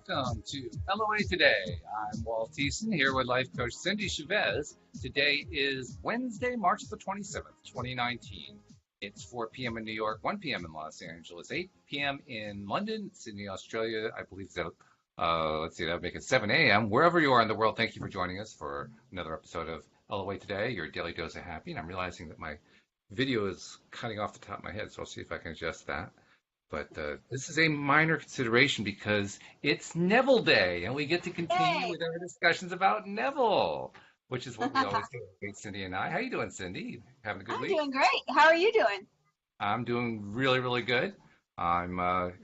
Welcome to LOA Today. I'm Walt Thiessen here with life coach Cindy Chavez. Today is Wednesday, March the 27th, 2019. It's 4 p.m. in New York, 1 p.m. in Los Angeles, 8 p.m. in London, Sydney, Australia. I believe that, that would make it 7 a.m. Wherever you are in the world, thank you for joining us for another episode of LOA Today, your daily dose of happy. And I'm realizing that my video is cutting off the top of my head, so I'll see if I can adjust that. But this is a minor consideration because it's Neville Day, and we get to continue with our discussions about Neville, which is what we always do, Cindy and I. How you doing, Cindy? Having a good week? I'm doing great. How are you doing? I'm doing really, really good. I'm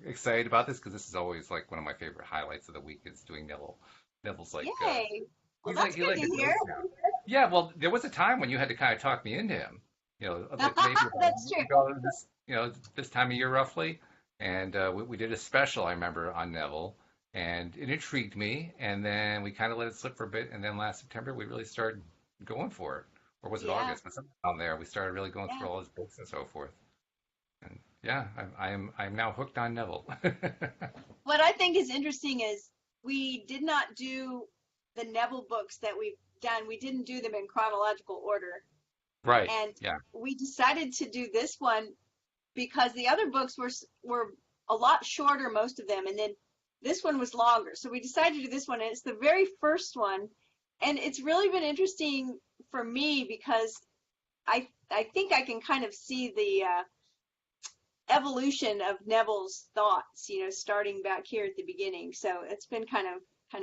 excited about this because this is always like one of my favorite highlights of the week is doing Neville. Neville's like, yay! Well, that's good to hear. Yeah, well, there was a time when you had to kind of talk me into him. You know, maybe that's true. This time of year roughly. And we did a special, I remember, on Neville, and it intrigued me. And then we kind of let it slip for a bit. And then last September, we really started going for it. Or was it August? But something down there, we started really going through all his books and so forth. And yeah, I'm now hooked on Neville. What I think is interesting is we did not do the Neville books that we've done. We didn't do them in chronological order. Right. And we decided to do this one because the other books were a lot shorter, most of them, and then this one was longer. So we decided to do this one, and it's the very first one. And it's really been interesting for me because I think I can kind of see the evolution of Neville's thoughts, starting back here at the beginning. So it's been kind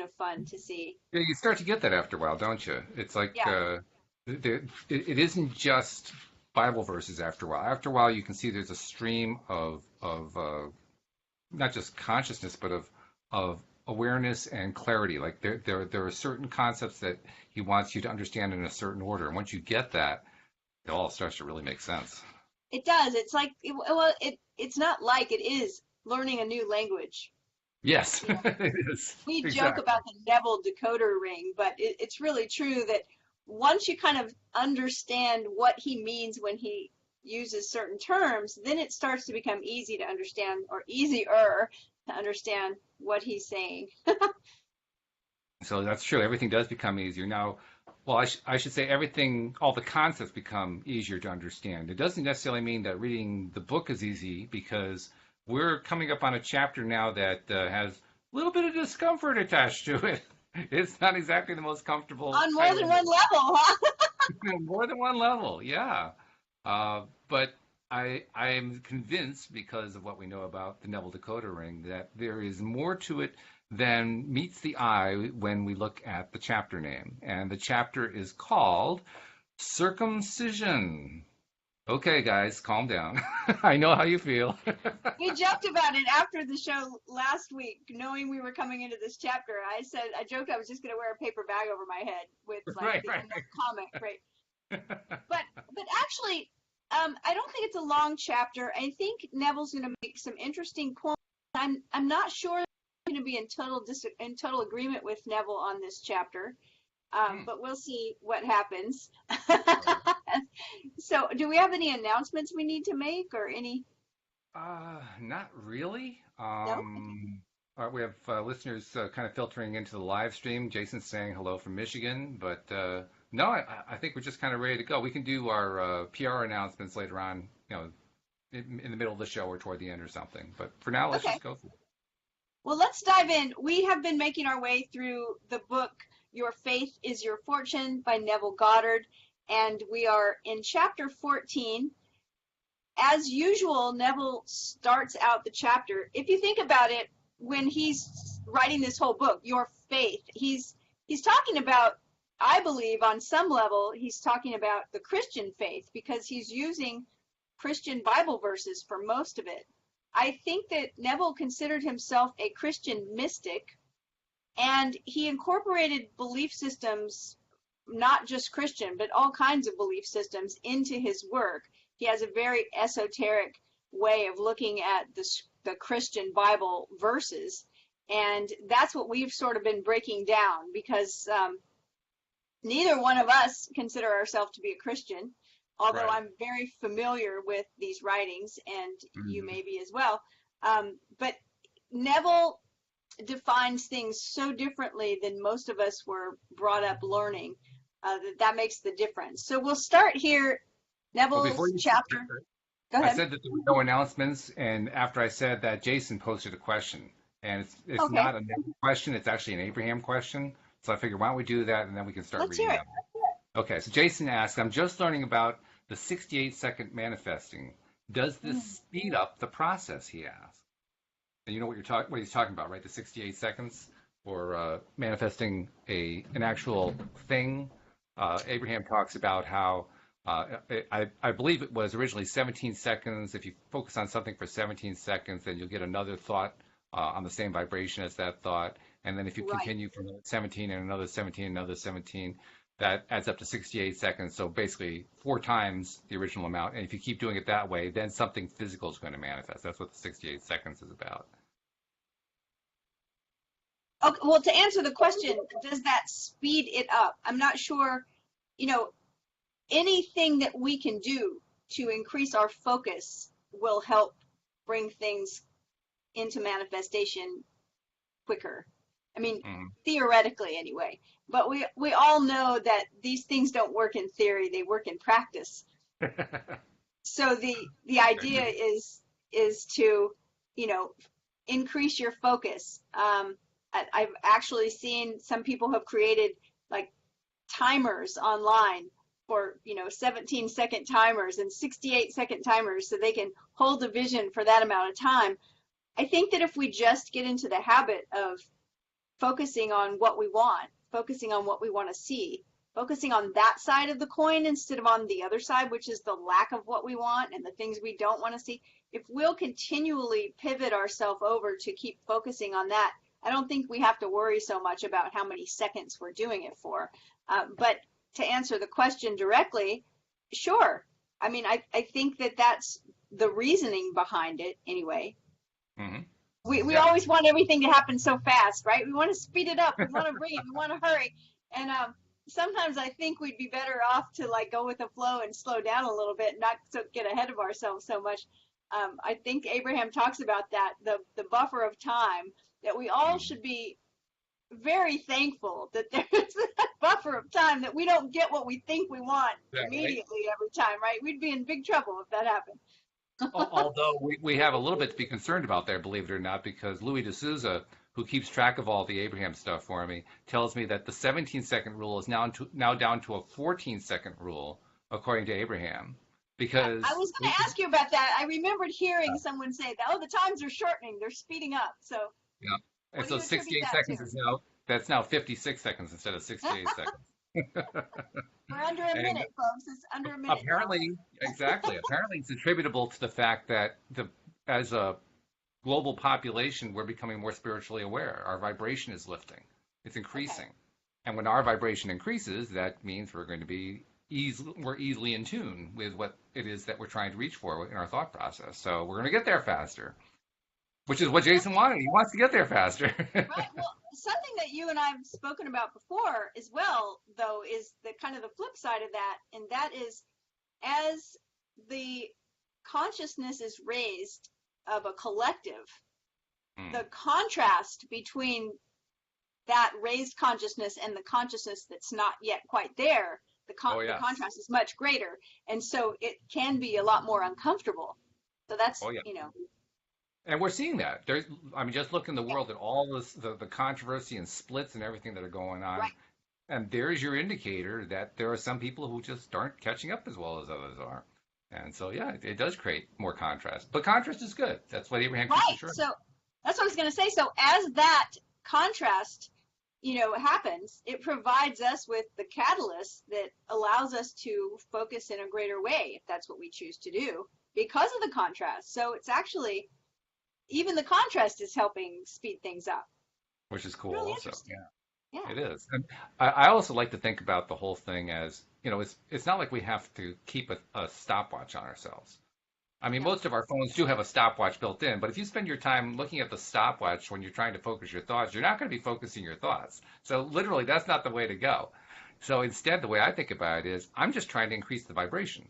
of fun to see. Yeah, you start to get that after a while, don't you? It's like it isn't just Bible verses after a while. After a while, you can see there's a stream of not just consciousness, but of awareness and clarity. Like there are certain concepts that he wants you to understand in a certain order, and once you get that, it all starts to really make sense. It does. It's like it's not like it is learning a new language. Yes, it is. We joke about the Neville decoder ring, but it's really true that once you kind of understand what he means when he uses certain terms, then it starts to become easy to understand, or easier to understand what he's saying. So that's true. Everything does become easier. Now, well, I should say everything, all the concepts become easier to understand. It doesn't necessarily mean that reading the book is easy, because we're coming up on a chapter now that has a little bit of discomfort attached to it. It's not exactly the most comfortable. On more than one level, huh? More than one level, yeah. But I am convinced, because of what we know about the Neville decoder ring, that there is more to it than meets the eye when we look at the chapter name. And the chapter is called Circumcision. Okay, guys, calm down. I know how you feel. We joked about it after the show last week, knowing we were coming into this chapter. I joked I was just going to wear a paper bag over my head with like comic, right? But actually, I don't think it's a long chapter. I think Neville's going to make some interesting points. I'm not sure I'm going to be in total agreement with Neville on this chapter. But we'll see what happens. So, do we have any announcements we need to make, or any? Not really. No? We have listeners kind of filtering into the live stream. Jason's saying hello from Michigan, but no, I think we're just kind of ready to go. We can do our PR announcements later on, in the middle of the show or toward the end or something. But for now, let's just go for it. Well, let's dive in. We have been making our way through the book Your Faith is Your Fortune by Neville Goddard, and we are in chapter 14. As usual, Neville starts out the chapter. If you think about it, when he's writing this whole book, Your Faith, he's talking about, I believe on some level, he's talking about the Christian faith, because he's using Christian Bible verses for most of it. I think that Neville considered himself a Christian mystic, and he incorporated belief systems, not just Christian, but all kinds of belief systems into his work. He has a very esoteric way of looking at the Christian Bible verses. And that's what we've sort of been breaking down, because neither one of us consider ourselves to be a Christian, although I'm very familiar with these writings, and you may be as well. But Neville defines things so differently than most of us were brought up learning, that makes the difference. So we'll start here, Well, before Neville's you chapter. Go I ahead. said that there were no announcements, and after I said that, Jason posted a question, and it's Okay, not a Neville question; it's actually an Abraham question. So I figured, why don't we do that, and then we can start let's hear reading it. them. Okay, so Jason asked, I'm just learning about the 68-second manifesting. Does this speed up the process? He asked. And you know what he's talking about, right? The 68 seconds for manifesting an actual thing. Abraham talks about how I believe it was originally 17 seconds. If you focus on something for 17 seconds, then you'll get another thought on the same vibration as that thought. And then if you Right. continue from 17 and another 17 and another 17, that adds up to 68 seconds. So basically 4 times the original amount. And if you keep doing it that way, then something physical is going to manifest. That's what the 68 seconds is about. Okay, well, to answer the question, does that speed it up? I'm not sure, anything that we can do to increase our focus will help bring things into manifestation quicker. I mean, theoretically anyway, but we all know that these things don't work in theory, they work in practice. So the idea is to, increase your focus. I've actually seen some people have created like timers online for 17-second timers and 68-second timers so they can hold a vision for that amount of time. I think that if we just get into the habit of focusing on what we want, focusing on what we want to see, focusing on that side of the coin instead of on the other side, which is the lack of what we want and the things we don't want to see, if we'll continually pivot ourselves over to keep focusing on that, I don't think we have to worry so much about how many seconds we're doing it for. But to answer the question directly, sure. I mean, I think that that's the reasoning behind it anyway. Mm-hmm. We always want everything to happen so fast, right? We want to speed it up. We want to bring it. We want to hurry. And sometimes I think we'd be better off to like go with the flow and slow down a little bit, not to get ahead of ourselves so much. I think Abraham talks about that, the buffer of time, that we all should be very thankful that there's that buffer of time, that we don't get what we think we want immediately every time, right? We'd be in big trouble if that happened. Although we have a little bit to be concerned about there, believe it or not, because Louis D'Souza, who keeps track of all the Abraham stuff for me, tells me that the 17-second rule is now down to a 14-second rule, according to Abraham. Because I was going to ask you about that. I remembered hearing someone say that, the times are shortening, they're speeding up. So yeah, and so 68 seconds is now 56 seconds instead of 68 seconds. We're under a minute, folks. It's under a minute. Apparently, exactly. Apparently, it's attributable to the fact that as a global population, we're becoming more spiritually aware. Our vibration is lifting. It's increasing. Okay. And when our vibration increases, that means we're going to be more easily in tune with what it is that we're trying to reach for in our thought process. So we're going to get there faster, which is what Jason wanted. He wants to get there faster. Right. Well, something that you and I have spoken about before as well, though, is the kind of the flip side of that, and that is as the consciousness is raised of a collective, the contrast between that raised consciousness and the consciousness that's not yet quite there, the contrast is much greater, and so it can be a lot more uncomfortable. So that's And we're seeing that. Just look in the world at all the controversy and splits and everything that are going on. Right. And there's your indicator that there are some people who just aren't catching up as well as others are. And so, it does create more contrast. But contrast is good. That's what Abraham keeps assuring. So that's what I was going to say. So as that contrast, happens, it provides us with the catalyst that allows us to focus in a greater way, if that's what we choose to do, because of the contrast. So it's actually, even the contrast is helping speed things up. Which is cool really also. Yeah, it is. And I also like to think about the whole thing as, it's not like we have to keep a stopwatch on ourselves. I mean, most of our phones do have a stopwatch built in, but if you spend your time looking at the stopwatch when you're trying to focus your thoughts, you're not going to be focusing your thoughts. So literally, that's not the way to go. So instead, the way I think about it is, I'm just trying to increase the vibration.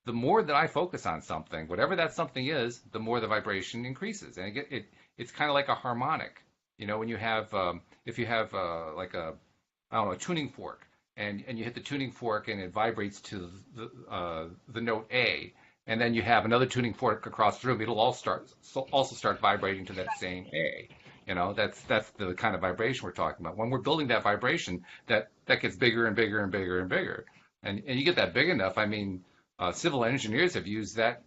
The more that I focus on something, whatever that something is, the more the vibration increases. And it's kind of like a harmonic. You know, when you have, if you have like a, I don't know, a tuning fork, and you hit the tuning fork and it vibrates to the note A, and then you have another tuning fork across the room, it'll also start vibrating to that same A. You know, that's the kind of vibration we're talking about. When we're building that vibration, that gets bigger and bigger and bigger and bigger, and you get that big enough. I mean, civil engineers have used that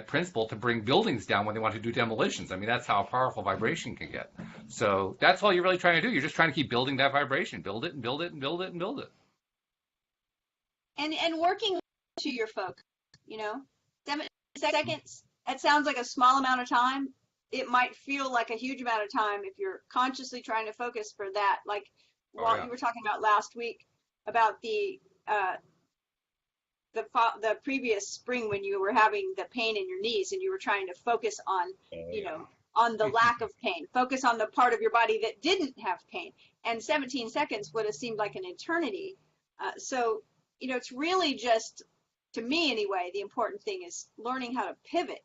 principle to bring buildings down when they want to do demolitions. I mean, that's how powerful vibration can get. So that's all you're really trying to do. You're just trying to keep building that vibration, build it and build it and build it and build it. And working to your focus, 7 seconds, that sounds like a small amount of time. It might feel like a huge amount of time if you're consciously trying to focus for that. Like you were talking about last week about the previous spring when you were having the pain in your knees and you were trying to focus on, on the lack of pain, focus on the part of your body that didn't have pain. And 17 seconds would have seemed like an eternity. So, it's really just, to me anyway, the important thing is learning how to pivot.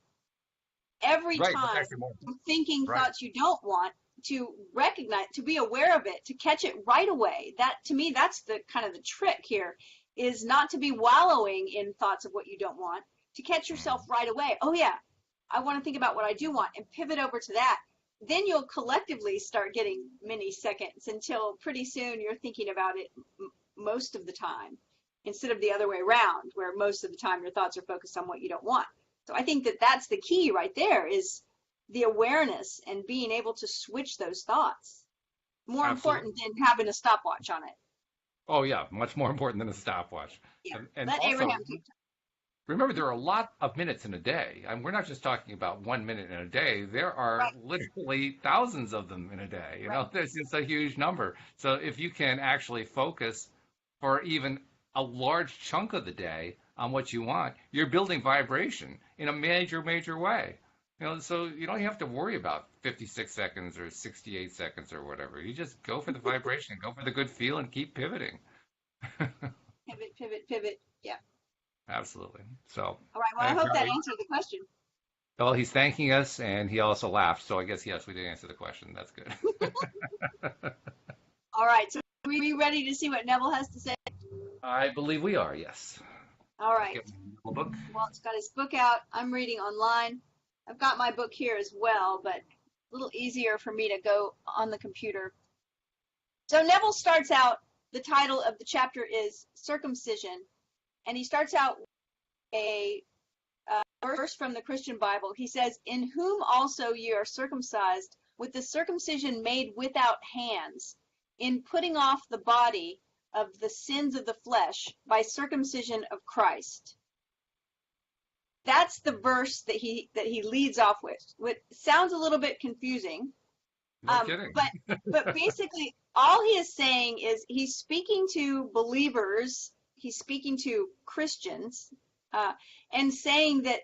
Every time you're thinking thoughts you don't want, to recognize, to be aware of it, to catch it right away. That, to me, that's the kind of the trick here, is not to be wallowing in thoughts of what you don't want, to catch yourself right away. Oh yeah, I want to think about what I do want, and pivot over to that. Then you'll collectively start getting mini seconds until pretty soon you're thinking about it most of the time, instead of the other way around, where most of the time your thoughts are focused on what you don't want. So I think that that's the key right there, is the awareness and being able to switch those thoughts. More important than having a stopwatch on it. Oh yeah, much more important than a stopwatch. Yeah. And Let also, Abraham take time. remember, there are a lot of minutes in a day. And we're not just talking about 1 minute in a day. There are literally thousands of them in a day. You know, there's just a huge number. So if you can actually focus for even a large chunk of the day on what you want, you're building vibration in a major, major way. So you don't have to worry about 56 seconds or 68 seconds or whatever. You just go for the vibration, go for the good feel, and keep pivoting. Pivot. Yeah. Absolutely. So. All right. Well, I hope that answered the question. Well, he's thanking us, and he also laughed. So I guess, yes, we did answer the question. That's good. All right. So are we ready to see what Neville has to say? I believe we are, yes. All right. Book. Walt's got his book out. I'm reading online. I've got my book here as well, but a little easier for me to go on the computer. So Neville starts out, the title of the chapter is Circumcision, and he starts out a verse from the Christian Bible. He says, "In whom also ye are circumcised with the circumcision made without hands, in putting off the body of the sins of the flesh by circumcision of Christ." That's the verse that he leads off with. What sounds a little bit confusing. No kidding. But basically all he is saying is he's speaking to believers, he's speaking to Christians, and saying that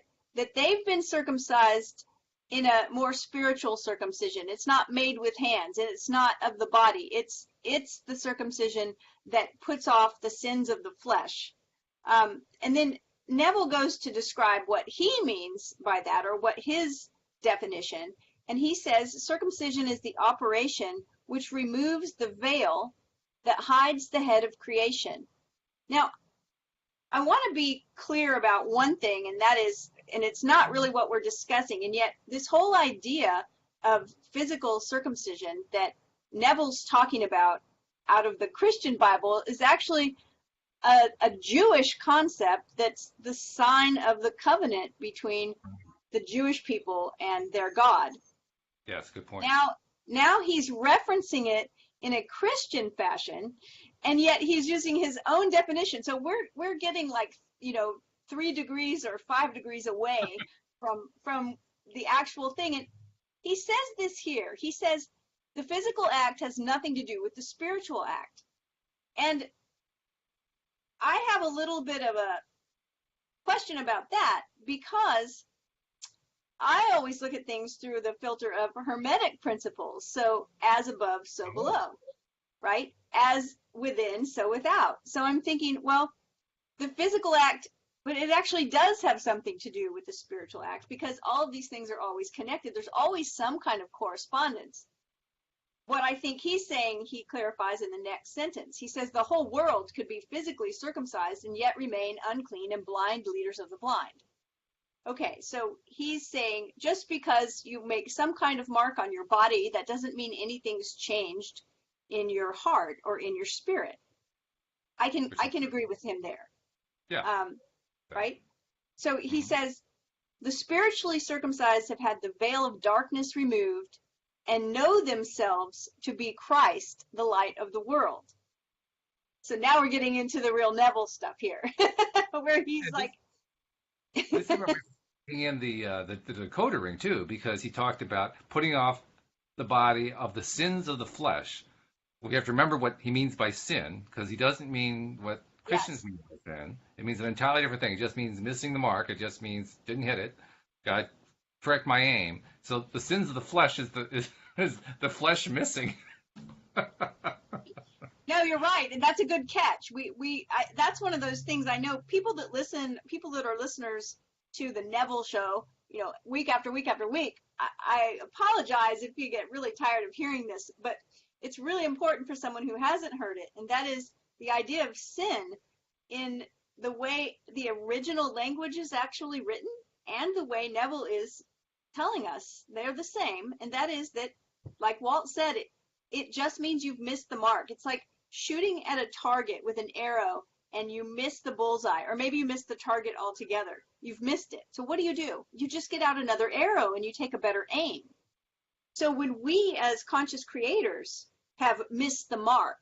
they've been circumcised in a more spiritual circumcision. It's not made with hands, and it's not of the body. It's the circumcision that puts off the sins of the flesh. And then Neville goes to describe what he means by that, or what his definition, and he says circumcision is the operation which removes the veil that hides the head of creation. Now, I want to be clear about one thing, and that is, and it's not really what we're discussing, and yet this whole idea of physical circumcision that Neville's talking about out of the Christian Bible is actually a Jewish concept that's the sign of the covenant between the Jewish people and their God. Yes, good point. Now he's referencing it in a Christian fashion, and yet he's using his own definition. So we're getting 3 degrees or 5 degrees away from the actual thing. And he says this here. He says the physical act has nothing to do with the spiritual act. And I have a little bit of a question about that, because I always look at things through the filter of Hermetic principles. So as above, so below, right? As within, so without. So I'm thinking, well, the physical act, but it actually does have something to do with the spiritual act, because all of these things are always connected. There's always some kind of correspondence. what I think he's saying, he clarifies in the next sentence. He says the whole world could be physically circumcised and yet remain unclean and blind leaders of the blind. Okay, so he's saying just because you make some kind of mark on your body, that doesn't mean anything's changed in your heart or in your spirit. I can agree with him there. Yeah. Right? So he says the spiritually circumcised have had the veil of darkness removed and know themselves to be Christ, the light of the world. So now we're getting into the real Neville stuff here, where he's like. This is where we're bringing in the decoder ring too, because he talked about putting off the body of the sins of the flesh. We have to remember what he means by sin, because he doesn't mean what Christians mean by sin. It means an entirely different thing. It just means missing the mark. It just means didn't hit it. God, correct my aim. So the sins of the flesh is the flesh missing. No, you're right, and that's a good catch. That's one of those things I know people that are listeners to the Neville show, week after week after week. I apologize if you get really tired of hearing this, but it's really important for someone who hasn't heard it, and that is the idea of sin in the way the original language is actually written and the way Neville is telling us they're the same, and that is that, like Walt said, it just means you've missed the mark. It's like shooting at a target with an arrow and you miss the bullseye, or maybe you miss the target altogether. You've missed it. So what do? You just get out another arrow and you take a better aim. So when we as conscious creators have missed the mark,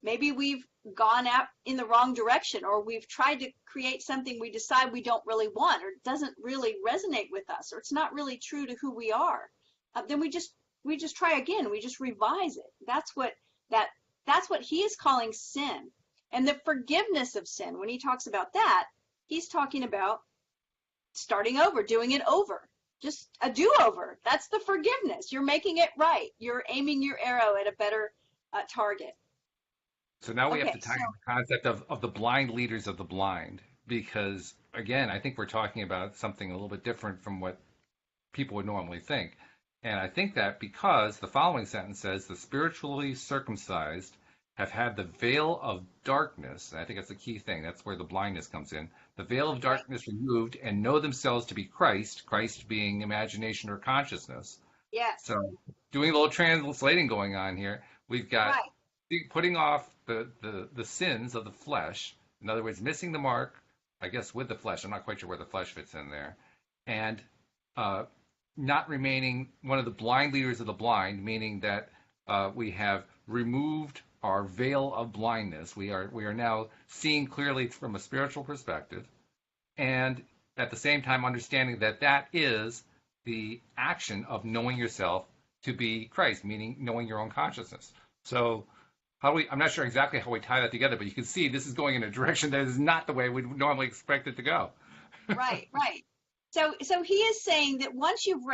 maybe we've gone out in the wrong direction, or we've tried to create something we decide we don't really want, or doesn't really resonate with us, or it's not really true to who we are, then we just try again. We just revise it. That's what he is calling sin. And the forgiveness of sin, when he talks about that, he's talking about starting over, doing it over, just a do-over. That's the forgiveness. You're making it right. You're aiming your arrow at a better target. So now we have to tie in the concept of the blind leaders of the blind, because, again, I think we're talking about something a little bit different from what people would normally think. And I think that because the following sentence says, the spiritually circumcised have had the veil of darkness, and I think that's the key thing, that's where the blindness comes in, the veil of darkness removed and know themselves to be Christ, Christ being imagination or consciousness. Yes. So doing a little translating going on here, we've got putting off the sins of the flesh, in other words, missing the mark, I guess, with the flesh. I'm not quite sure where the flesh fits in there. And not remaining one of the blind leaders of the blind, meaning that we have removed our veil of blindness. We are now seeing clearly from a spiritual perspective, and at the same time understanding that that is the action of knowing yourself to be Christ, meaning knowing your own consciousness. So I'm not sure exactly how we tie that together, but you can see this is going in a direction that is not the way we'd normally expect it to go. Right. So he is saying that once you've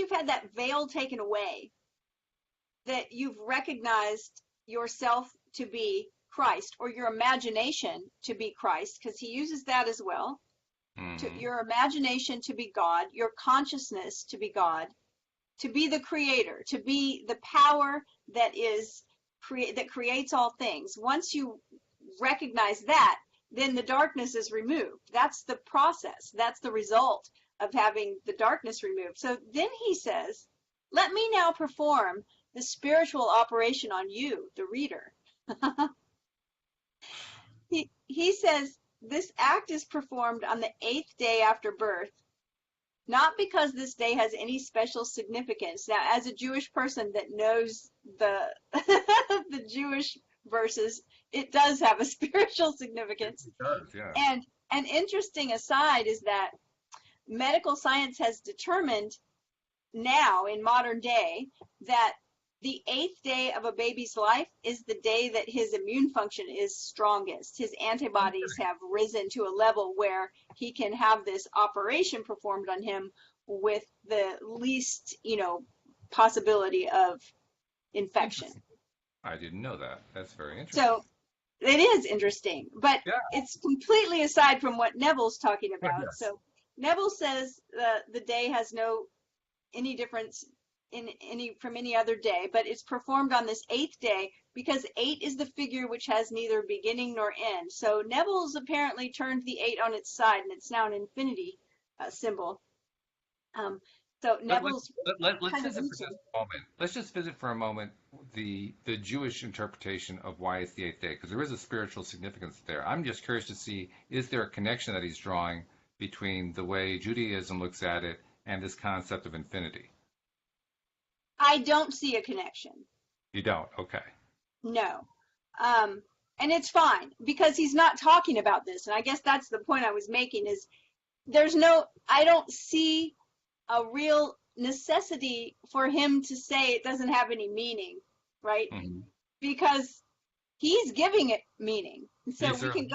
had that veil taken away, that you've recognized yourself to be Christ, or your imagination to be Christ, because he uses that as well. To your imagination to be God, your consciousness to be God, to be the creator, to be the power that creates all things. Once you recognize that, then the darkness is removed. That's the process. That's the result of having the darkness removed. So then he says, let me now perform the spiritual operation on you, the reader. He says, this act is performed on the 8th day after birth, not because this day has any special significance. Now, as a Jewish person that knows the the Jewish verses, it does have a spiritual significance. It does, yeah. And an interesting aside is that medical science has determined now in modern day that the 8th day of a baby's life is the day that his immune function is strongest. His antibodies have risen to a level where he can have this operation performed on him with the least, possibility of infection. I didn't know that. That's very interesting. So it is interesting, but it's completely aside from what Neville's talking about. Yes. So Neville says the day has any difference from any other day, but it's performed on this 8th day because 8 is the figure which has neither beginning nor end. So Neville's apparently turned the 8 on its side, and it's now an infinity symbol. So Neville's let's visit for just a moment. Let's just visit for a moment the Jewish interpretation of why it's the 8th day, because there is a spiritual significance there. I'm just curious to see, is there a connection that he's drawing between the way Judaism looks at it and this concept of infinity? I don't see a connection. You don't? Okay. No. And it's fine because he's not talking about this. And I guess that's the point I was making is I don't see a real necessity for him to say it doesn't have any meaning, right? Mm-hmm. Because he's giving it meaning. And so we can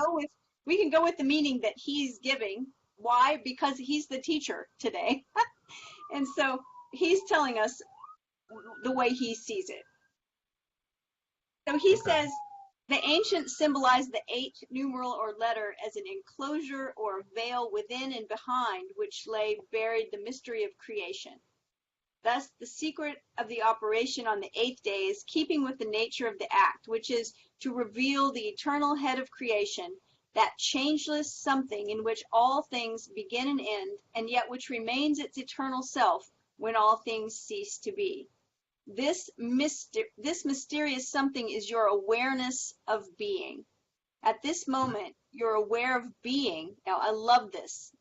go with the meaning that he's giving. Why? Because he's the teacher today. And so he's telling us the way he sees it. So he says the ancients symbolized the 8th numeral or letter as an enclosure or veil within and behind which lay buried the mystery of creation. Thus, the secret of the operation on the 8th day is keeping with the nature of the act, which is to reveal the eternal head of creation, that changeless something in which all things begin and end, and yet which remains its eternal self when all things cease to be. This mysterious something is your awareness of being. At this moment, you're aware of being. Now, I love this.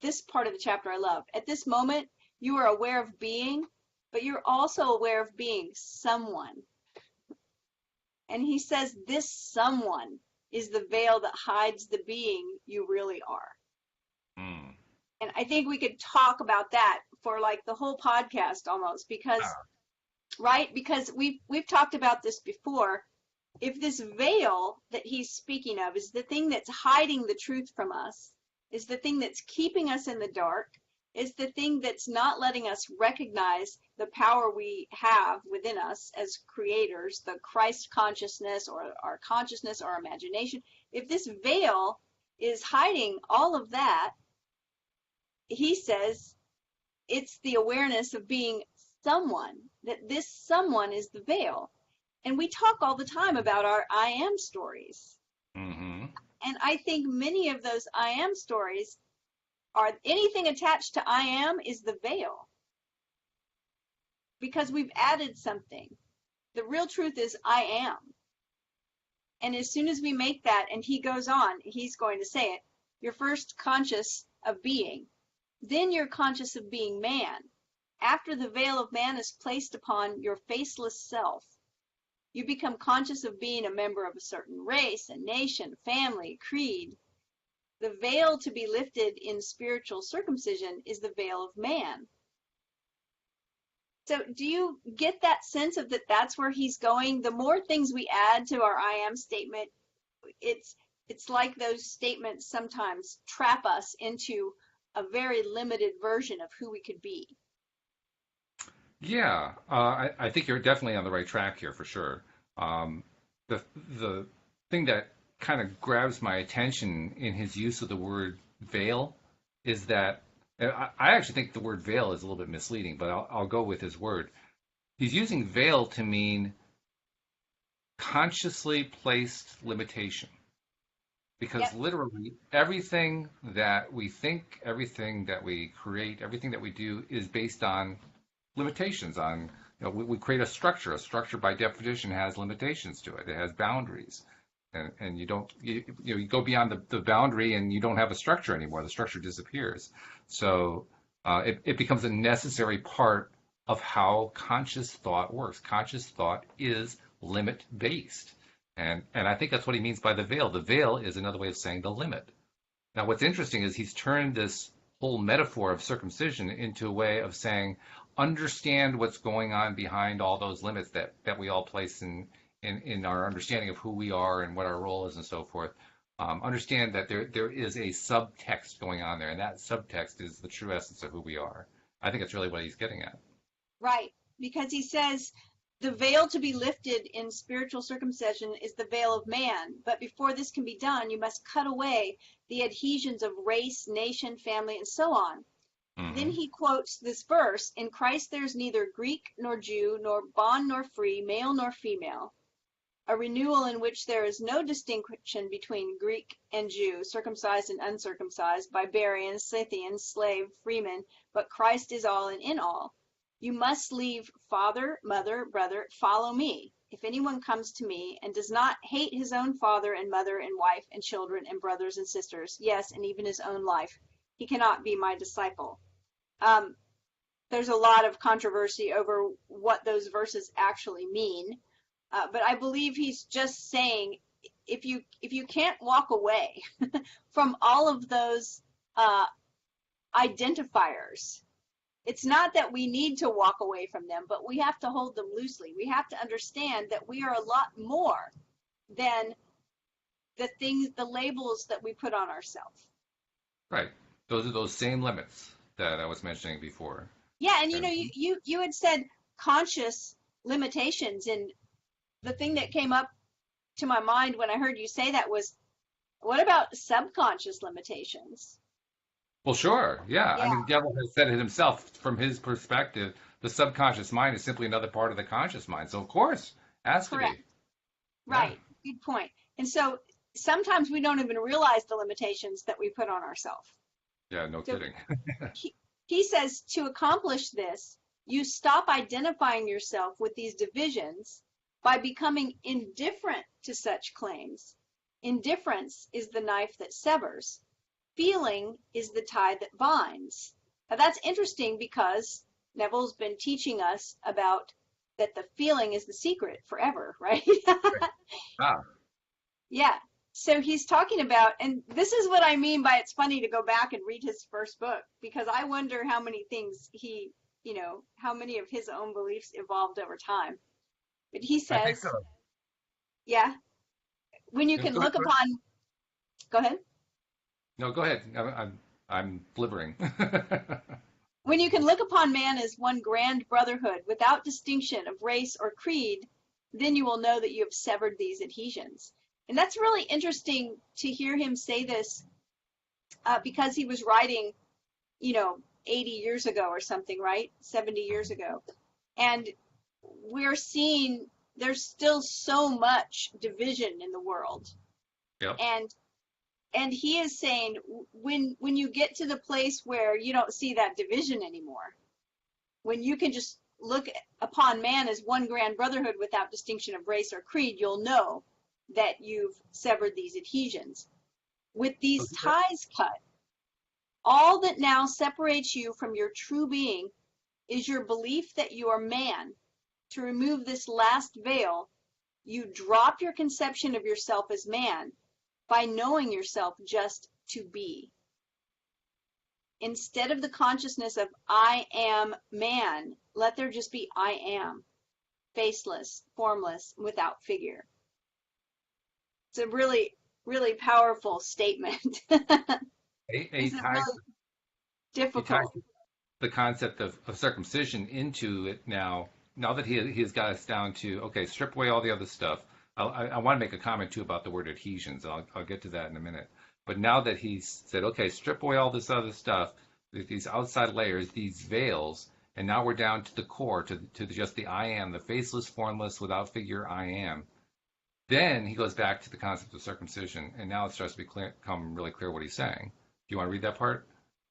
This part of the chapter I love. At this moment, you are aware of being, but you're also aware of being someone. And he says this someone is the veil that hides the being you really are. Mm. And I think we could talk about that for like the whole podcast almost, because right? Because we've talked about this before. If this veil that he's speaking of is the thing that's hiding the truth from us, is the thing that's keeping us in the dark, is the thing that's not letting us recognize the power we have within us as creators, the Christ consciousness or our consciousness, our imagination. If this veil is hiding all of that, he says it's the awareness of being someone, that this someone is the veil. And we talk all the time about our I am stories. Mm-hmm. And I think many of those I am stories are anything attached to I am is the veil. Because we've added something. The real truth is I am. And as soon as we make that, and he goes on, he's going to say it, you're first conscious of being. Then you're conscious of being man. After the veil of man is placed upon your faceless self, you become conscious of being a member of a certain race, a nation, family, creed. The veil to be lifted in spiritual circumcision is the veil of man. So do you get that sense of that's where he's going? The more things we add to our I am statement, it's like those statements sometimes trap us into a very limited version of who we could be. Yeah, I think you're definitely on the right track here for sure. The thing that kind of grabs my attention in his use of the word veil is that I actually think the word veil is a little bit misleading, but I'll go with his word. He's using veil to mean consciously placed limitation. Because literally everything that we think, everything that we create, everything that we do is based on limitations. We create a structure. A structure by definition has limitations to it. It has boundaries. And you go beyond the boundary and you don't have a structure anymore. The structure disappears. So it becomes a necessary part of how conscious thought works. Conscious thought is limit-based. And I think that's what he means by the veil. The veil is another way of saying the limit. Now, what's interesting is he's turned this whole metaphor of circumcision into a way of saying, understand what's going on behind all those limits that we all place in our understanding of who we are and what our role is and so forth. Understand that there is a subtext going on there, and that subtext is the true essence of who we are. I think that's really what he's getting at. Right, because he says the veil to be lifted in spiritual circumcision is the veil of man, but before this can be done, you must cut away the adhesions of race, nation, family, and so on. Then Mm-hmm. he quotes this verse, in Christ there's neither Greek nor Jew, nor bond nor free, male nor female, a renewal in which there is no distinction between Greek and Jew, circumcised and uncircumcised, barbarian, Scythian, slave, freeman, but Christ is all and in all. You must leave father, mother, brother, follow me. If anyone comes to me and does not hate his own father and mother and wife and children and brothers and sisters, yes, and even his own life, he cannot be my disciple. Um, there's a lot of controversy over what those verses actually mean. But I believe he's just saying, if you can't walk away from all of those identifiers, it's not that we need to walk away from them, but we have to hold them loosely. We have to understand that we are a lot more than the things, the labels that we put on ourselves. Right. Those are those same limits that I was mentioning before. Yeah, and And you had said conscious limitations, and the thing that came up to my mind when I heard you say that was, what about subconscious limitations? well, sure, yeah. I Yeah, mean, the devil has said it himself. From his perspective, the subconscious mind is simply another part of the conscious mind. So, of course, has to correct. be. Yeah. Right. Good point. And so sometimes we don't even realize the limitations that we put on ourselves. Yeah. No So kidding. he says to accomplish this, you stop identifying yourself with these divisions by becoming indifferent to such claims. Indifference is the knife that severs. Feeling is the tie that binds. Now that's interesting because Neville's been teaching us about that the feeling is the secret forever, right? Ah, Yeah. So he's talking about, and this is what I mean by it's funny to go back and read his first book, because I wonder how many things he, how many of his own beliefs evolved over time. But he I think says, so. yeah, when you No, can go ahead. look upon, go ahead. No, go ahead. I'm blibbering. When you can look upon man as one grand brotherhood without distinction of race or creed, then you will know that you have severed these adhesions. And that's really interesting to hear him say this because he was writing, 80 years ago or something, right? 70 years ago. And we're seeing there's still so much division in the world. Yep. And he is saying when you get to the place where you don't see that division anymore, when you can just look upon man as one grand brotherhood without distinction of race or creed, you'll know that you've severed these adhesions. With these Okay. ties cut, all that now separates you from your true being is your belief that you are man. To remove this last veil, you drop your conception of yourself as man by knowing yourself just to be. Instead of the consciousness of I am man, let there just be I am, faceless, formless, without figure. It's a really, really powerful statement. He This is ties really he ties difficult. the concept of circumcision into it now. Now that he has got us down to, okay, strip away all the other stuff. I want to make a comment too about the word adhesions. I'll get to that in a minute. But now that he's said, okay, strip away all this other stuff, these outside layers, these veils, and now we're down to the core, to just the I am, the faceless, formless, without figure I am. Then he goes back to the concept of circumcision, and now it starts to become really clear what he's saying. Do you want to read that part?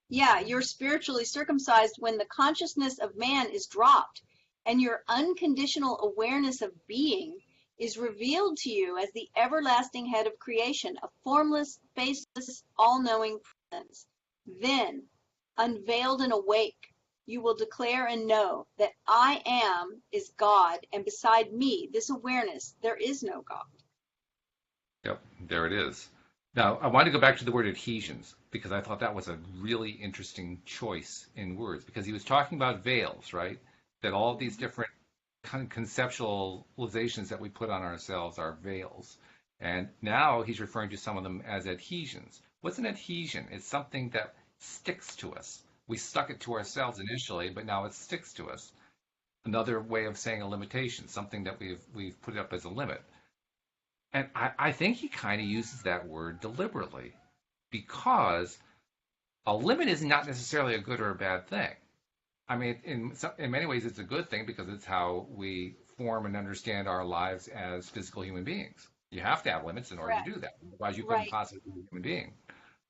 Yeah, you're spiritually circumcised when the consciousness of man is dropped and your unconditional awareness of being is revealed to you as the everlasting head of creation, a formless, faceless, all-knowing presence. Then, unveiled and awake, you will declare and know that I am is God, and beside me, this awareness, there is no God. Yep, there it is. Now, I want to go back to the word adhesions because I thought that was a really interesting choice in words because he was talking about veils, right? That all these different conceptualizations that we put on ourselves are veils. And now he's referring to some of them as adhesions. What's an adhesion? It's something that sticks to us. We stuck it to ourselves initially, but now it sticks to us. Another way of saying a limitation, something that we've put up as a limit. And I think he kind of uses that word deliberately because a limit is not necessarily a good or a bad thing. I mean, in many ways, it's a good thing because it's how we form and understand our lives as physical human beings. You have to have limits in order to Correct. do that. Otherwise, you couldn't Right. possibly be a human being.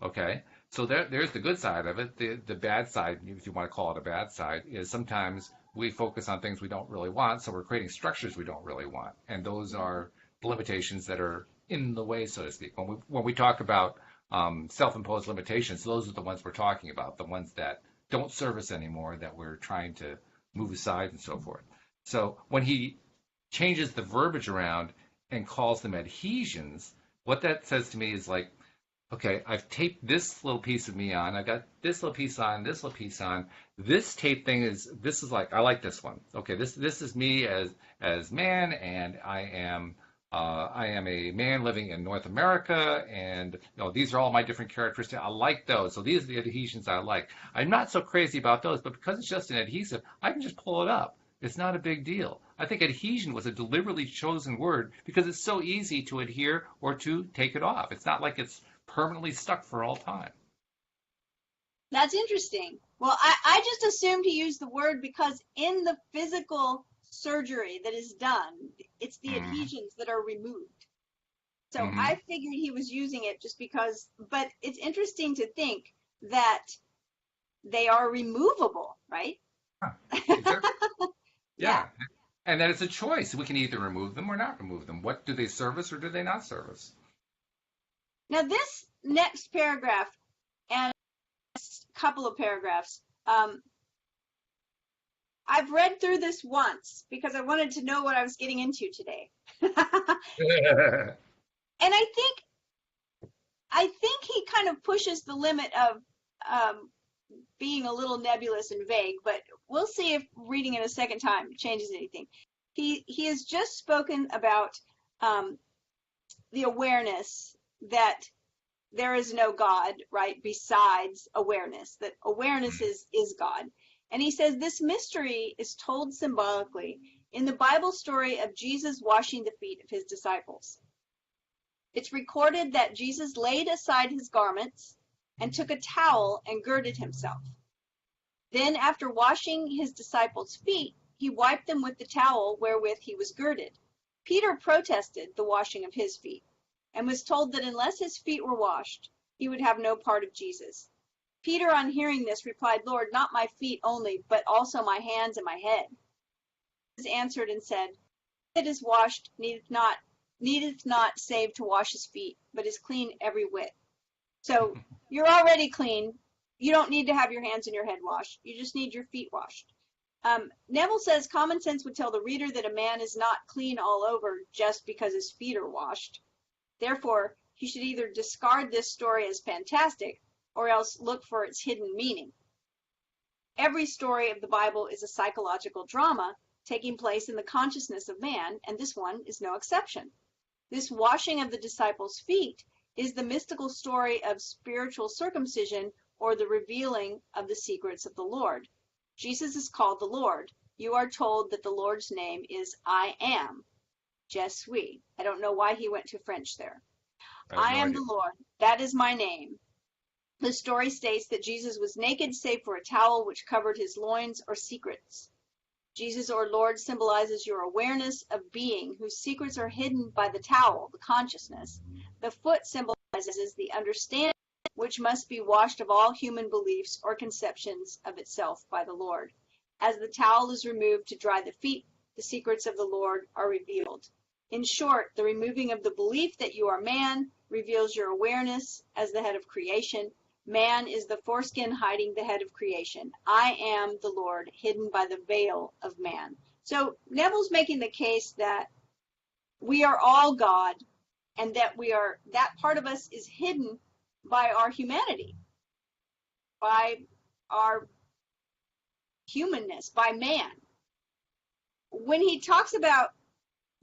Okay? So there's the good side of it. The bad side, if you want to call it a bad side, is sometimes we focus on things we don't really want, so we're creating structures we don't really want. And those are the limitations that are in the way, so to speak. When we talk about self-imposed limitations, those are the ones we're talking about, the ones that don't serve us anymore, that we're trying to move aside and so forth. So when he changes the verbiage around and calls them adhesions, what that says to me is like, okay, I've taped this little piece of me on. I got this little piece on, this little piece on. This tape thing this is like, I like this one. Okay, this is me as man, and I am a man living in North America, and these are all my different characteristics. I like those. So these are the adhesions I like. I'm not so crazy about those, but because it's just an adhesive, I can just pull it up. It's not a big deal. I think adhesion was a deliberately chosen word because it's so easy to adhere or to take it off. It's not like it's permanently stuck for all time. That's interesting. Well, I just assumed he used the word because in the physical surgery that is done, it's the adhesions that are removed. So I figured he was using it just because, but it's interesting to think that they are removable, right? Huh, exactly. Yeah. Yeah. And that it's a choice. We can either remove them or not remove them. What do they serve us or do they not serve us? Now this next paragraph and a couple of paragraphs, I've read through this once because I wanted to know what I was getting into today. And I think he kind of pushes the limit of being a little nebulous and vague, but we'll see if reading it a second time changes anything. He has just spoken about the awareness that there is no God, right, besides awareness, that awareness is God. And he says this mystery is told symbolically in the Bible story of Jesus washing the feet of his disciples. It's recorded that Jesus laid aside his garments and took a towel and girded himself. Then, after washing his disciples' feet, he wiped them with the towel wherewith he was girded. Peter protested the washing of his feet and was told that unless his feet were washed, he would have no part of Jesus. Peter, on hearing this, replied, Lord, not my feet only, but also my hands and my head. Jesus answered and said, He that is washed needeth not save to wash his feet, but is clean every whit. So you're already clean. You don't need to have your hands and your head washed. You just need your feet washed. Neville says common sense would tell the reader that a man is not clean all over just because his feet are washed. Therefore, he should either discard this story as fantastic or else look for its hidden meaning. Every story of the Bible is a psychological drama taking place in the consciousness of man, and this one is no exception. This washing of the disciples' feet is the mystical story of spiritual circumcision or the revealing of the secrets of the Lord. Jesus is called the Lord. You are told that the Lord's name is I am. Je suis. I don't know why he went to French there. I am the Lord. That is my name. The story states that Jesus was naked save for a towel which covered his loins or secrets. Jesus or Lord symbolizes your awareness of being whose secrets are hidden by the towel, the consciousness. The foot symbolizes the understanding which must be washed of all human beliefs or conceptions of itself by the Lord. As the towel is removed to dry the feet, the secrets of the Lord are revealed. In short, the removing of the belief that you are man reveals your awareness as the head of creation. Man is the foreskin hiding the head of creation. I am the Lord, hidden by the veil of man. So Neville's making the case that we are all God, and that that part of us is hidden by our humanity, by our humanness, by man. When he talks about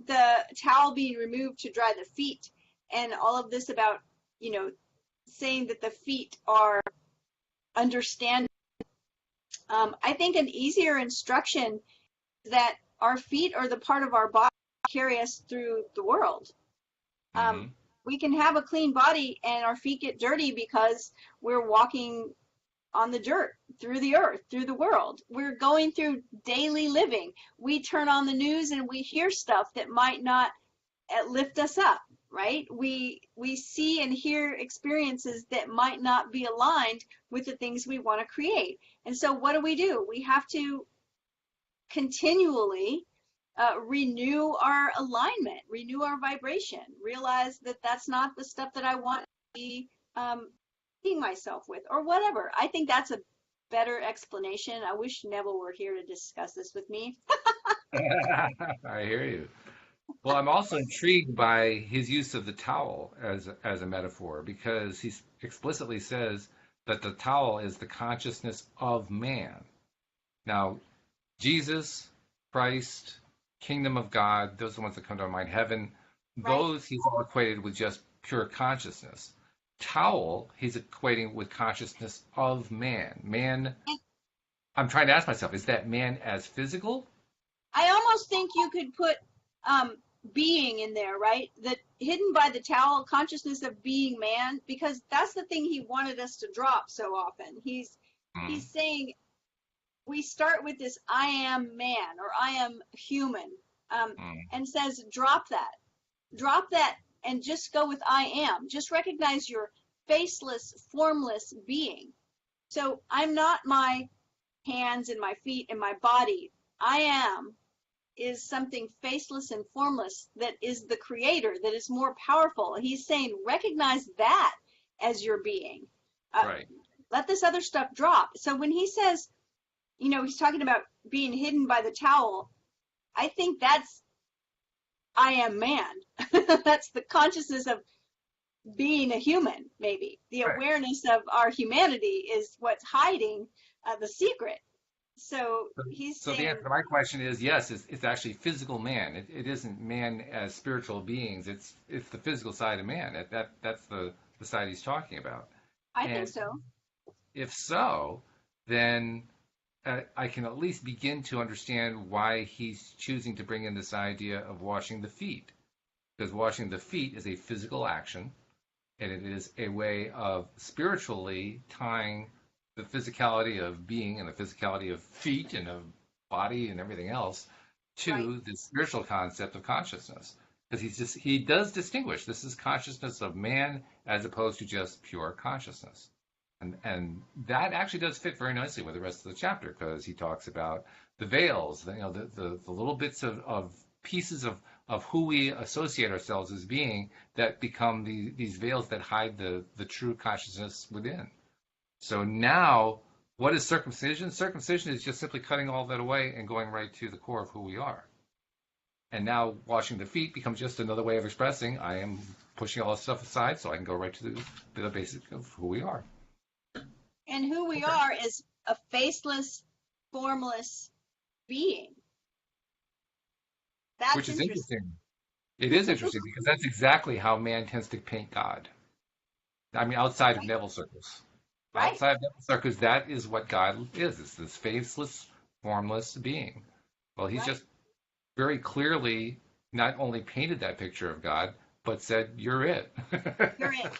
the towel being removed to dry the feet and all of this about, saying that the feet are understanding, I think an easier instruction is that our feet are the part of our body that carry us through the world. We can have a clean body and our feet get dirty because we're walking on the dirt, through the earth, through the world. We're going through daily living. We turn on the news and we hear stuff that might not lift us up, right? We see and hear experiences that might not be aligned with the things we want to create. And so what do? We have to continually renew our alignment, renew our vibration, realize that that's not the stuff that I want to be seeing myself with, or whatever. I think that's a better explanation. I wish Neville were here to discuss this with me. I hear you. Well, I'm also intrigued by his use of the towel as a metaphor, because he explicitly says that the towel is the consciousness of man. Now, Jesus, Christ, kingdom of God, those are the ones that come to my mind. Heaven, those he's all equated with just pure consciousness. Towel, he's equating with consciousness of man. Man, I'm trying to ask myself, is that man as physical? I almost think you could put being in there, right? That hidden by the towel, consciousness of being man, because that's the thing he wanted us to drop so often. He's saying, we start with this I am man, or I am human, and says drop that and just go with I am. Just recognize your faceless, formless being. So I'm not my hands and my feet and my body. I am is something faceless and formless that is the creator, that is more powerful. He's saying recognize that as your being. Let this other stuff drop. So when he says, he's talking about being hidden by the towel, I think that's I am man. That's the consciousness of being a human, maybe. The awareness of our humanity is what's hiding the secret. So he's saying... the answer to my question is yes, it's actually physical man. It isn't man as spiritual beings. It's the physical side of man. That's the side he's talking about. I think so. If so, then I can at least begin to understand why he's choosing to bring in this idea of washing the feet. Because washing the feet is a physical action, and it is a way of spiritually tying the physicality of being and the physicality of feet and of body and everything else to the spiritual concept of consciousness. Because he does distinguish, this is consciousness of man as opposed to just pure consciousness. And that actually does fit very nicely with the rest of the chapter, because he talks about the veils, the little bits of pieces of who we associate ourselves as being that become these veils that hide the true consciousness within. So now, what is circumcision? Circumcision is just simply cutting all that away and going right to the core of who we are. And now washing the feet becomes just another way of expressing I am pushing all this stuff aside so I can go right to the basic of who we are. And who we are is a faceless, formless being. Which is interesting. It is interesting because that's exactly how man tends to paint God. I mean, outside of Neville circles. Outside of Neville circles, that is what God is. It's this faceless, formless being. Well, he's just very clearly not only painted that picture of God, but said, you're it. You're it.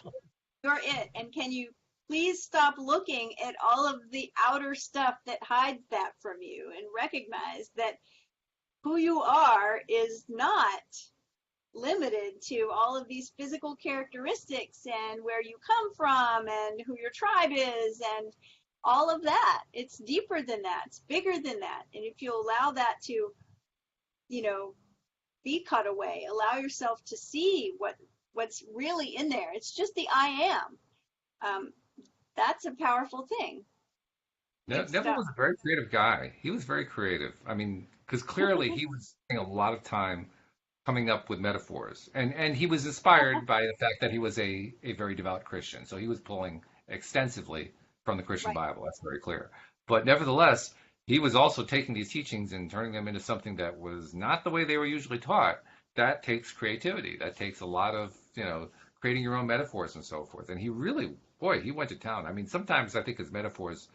You're it. And can you please stop looking at all of the outer stuff that hides that from you and recognize that who you are is not limited to all of these physical characteristics and where you come from and who your tribe is and all of that. It's deeper than that. It's bigger than that. And if you allow that to, be cut away, allow yourself to see what's really in there. It's just the I am. That's a powerful thing. Neville was a very creative guy. He was very creative. I mean, because clearly he was spending a lot of time coming up with metaphors. And he was inspired by the fact that he was a very devout Christian. So he was pulling extensively from the Christian Bible. That's very clear. But nevertheless, he was also taking these teachings and turning them into something that was not the way they were usually taught. That takes creativity. That takes a lot of, creating your own metaphors and so forth. And he really, he went to town. I mean, sometimes I think his metaphors,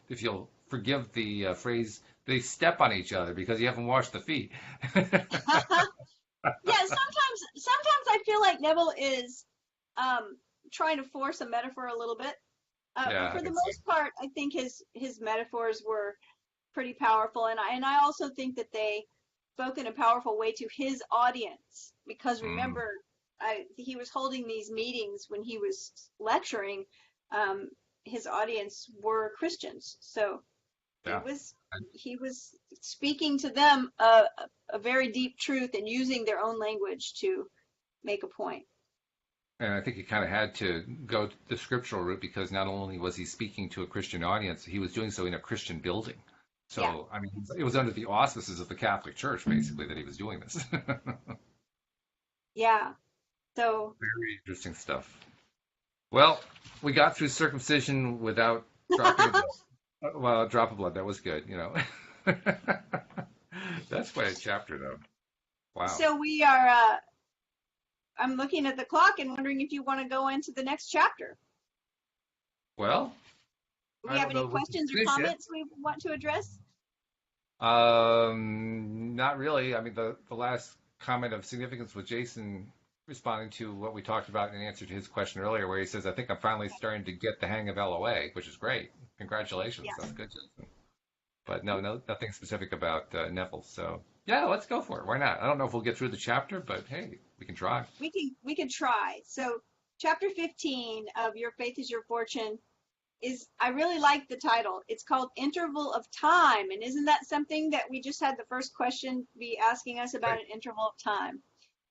if you'll forgive the phrase, they step on each other because you haven't washed the feet. Sometimes I feel like Neville is trying to force a metaphor a little bit. Yeah, For I the can see. most part, I think his metaphors were pretty powerful, and I also think that they spoke in a powerful way to his audience, because Mm, remember, he was holding these meetings when he was lecturing. Um, his audience were Christians, so he yeah. was And, he was speaking to them a very deep truth and using their own language to make a point. and I think he kind of had to go the scriptural route because not only was he speaking to a Christian audience, he was doing so in a Christian building. Yeah, So, I mean, it was under the auspices of the Catholic Church, basically, that he was doing this. yeah. So Very interesting stuff. Well, we got through circumcision without dropping a blood. Well, a drop of blood. That was good, you know. That's quite a chapter, though. Wow. so we are. I'm looking at the clock and wondering if you want to go into the next chapter. Well, Do we I have don't know any if we can questions or finish it. comments we want to address? Not really. I mean, the last comment of significance was Jason responding to what we talked about in answer to his question earlier, where he says, "I think I'm finally starting to get the hang of LOA," which is great. Congratulations. Yeah. That's good, Jason. But no, nothing specific about Neville. So yeah, let's go for it. Why not? I don't know if we'll get through the chapter, but hey, we can try. We can try. So chapter 15 of Your Faith is Your Fortune I really like the title. It's called Interval of Time. And isn't that something that we just had the first question be asking us about, Right. an interval of time?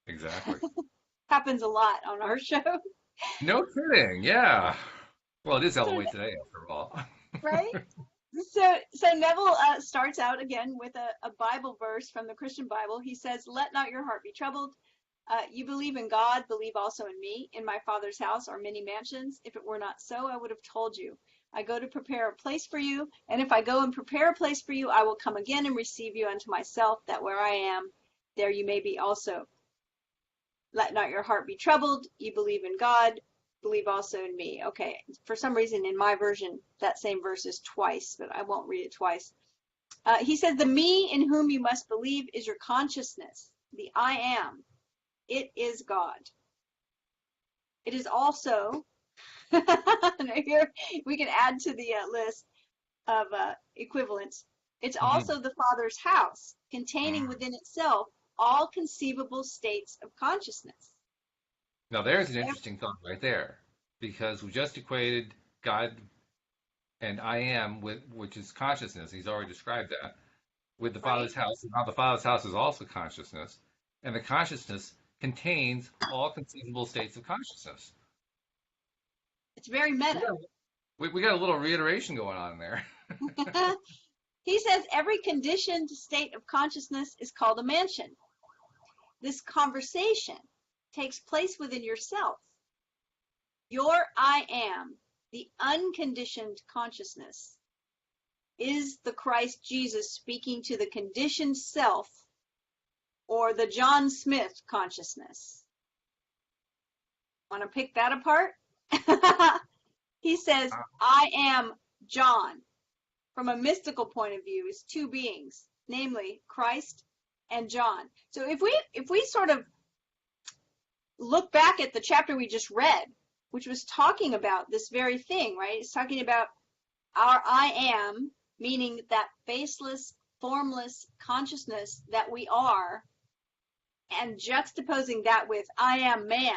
Exactly. Happens a lot on our show, No kidding. Yeah. Well, it is so, LOA today, after all. right? So Neville starts out again with a Bible verse from the Christian Bible. He says, "Let not your heart be troubled. You believe in God, believe also in me. In my Father's house are many mansions. If it were not so, I would have told you. I go to prepare a place for you, and if I go and prepare a place for you, I will come again and receive you unto myself, that where I am, there you may be also. Let not your heart be troubled. You believe in God, believe also in me." Okay, for some reason in my version, that same verse is twice, but I won't read it twice. He says, "The me in whom you must believe is your consciousness, the I am. It is God. It is also," here we can add to the list of equivalents. "It's Mhm. also the Father's house, containing within itself all conceivable states of consciousness." Now, there's an interesting thought right there, because we just equated God and I am with, which is consciousness. He's already described that with the Right? Father's house. And now the Father's house is also consciousness, and the consciousness contains all conceivable states of consciousness. It's very We meta. got, we got a little reiteration going on there. He says every conditioned state of consciousness is called a mansion. This conversation takes place within yourself. Your I am, the unconditioned consciousness, is the Christ Jesus speaking to the conditioned self, or the John Smith consciousness. Want to pick that apart? He says, I am John. From a mystical point of view, is two beings, namely Christ and John. So if we sort of look back at the chapter we just read, which was talking about this very thing, right? It's talking about our I am, meaning that faceless, formless consciousness that we are, and juxtaposing that with I am man,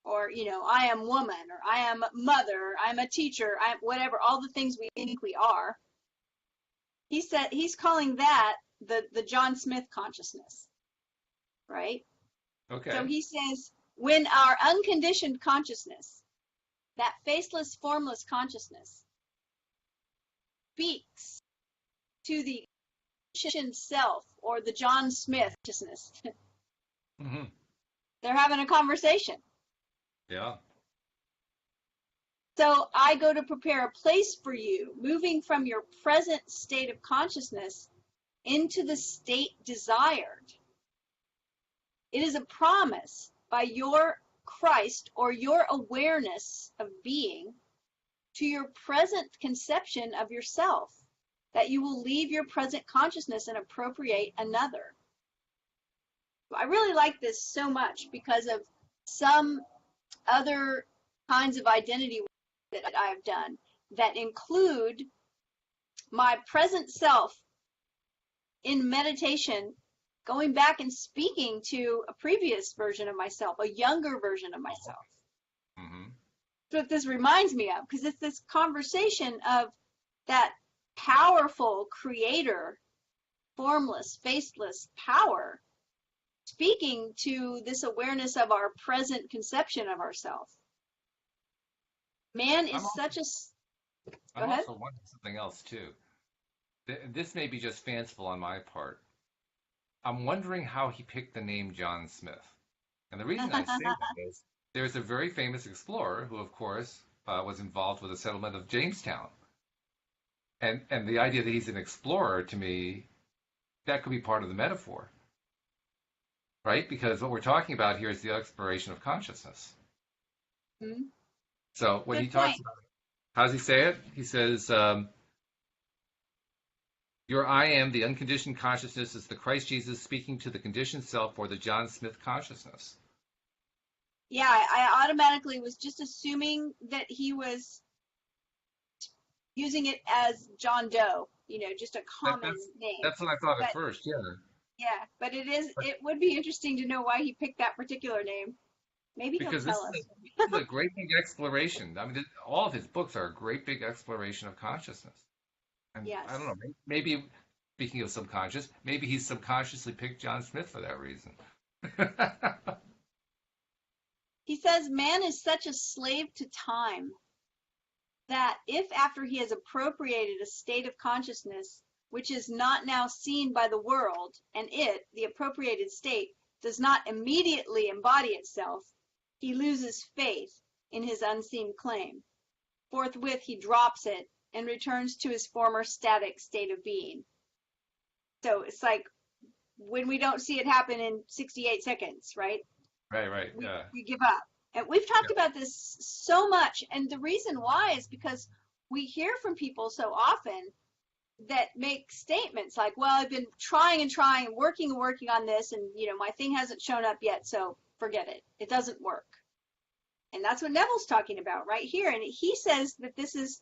or I am woman, or I am mother, or I'm a teacher, I'm whatever, all the things we think we are. He said he's calling that the John Smith consciousness, right? So Okay. he says, when our unconditioned consciousness, that faceless, formless consciousness, speaks to the conditioned self, or the John Smith consciousness, Hmm. they're having a conversation. Yeah. So I go to prepare a place for you, moving from your present state of consciousness into the state desired. It is a promise by your Christ, or your awareness of being, to your present conception of yourself, that you will leave your present consciousness and appropriate another. I really like this so much because of some other kinds of identity that I have done that include my present self in meditation, going back and speaking to a previous version of myself, a younger version of myself. Mm-hmm. That's what this reminds me of, because it's this conversation of that powerful creator, formless, faceless power, speaking to this awareness of our present conception of ourselves. Man is such a... I'm also wondering something else too. This may be just fanciful on my part. I'm wondering how he picked the name John Smith. And the reason I say that is there's a very famous explorer who, of course, was involved with the settlement of Jamestown. And the idea that he's an explorer, to me, that could be part of the metaphor. Right? Because what we're talking about here is the exploration of consciousness. Mm-hmm. So when he talks about it, how does he say it? He says, your I am, the unconditioned consciousness, is the Christ Jesus speaking to the conditioned self, or the John Smith consciousness. Yeah, I automatically was just assuming that he was using it as John Doe, just a common name. That's what I thought at first, yeah. Yeah, but it would be interesting to know why he picked that particular name. Maybe he'll tell us. This is a great big exploration. I mean, all of his books are a great big exploration of consciousness. And yes. I don't know, maybe, speaking of subconscious, maybe he subconsciously picked John Smith for that reason. He says, man is such a slave to time that if after he has appropriated a state of consciousness which is not now seen by the world, and it, the appropriated state, does not immediately embody itself, he loses faith in his unseen claim. Forthwith he drops it and returns to his former static state of being. So it's like when we don't see it happen in 68 seconds, right? Right, yeah. We give up. And we've talked about this so much, and the reason why is because we hear from people so often that make statements like, well, I've been trying and working on this, and my thing hasn't shown up yet, so forget it. It doesn't work. And that's what Neville's talking about right here. And he says that this is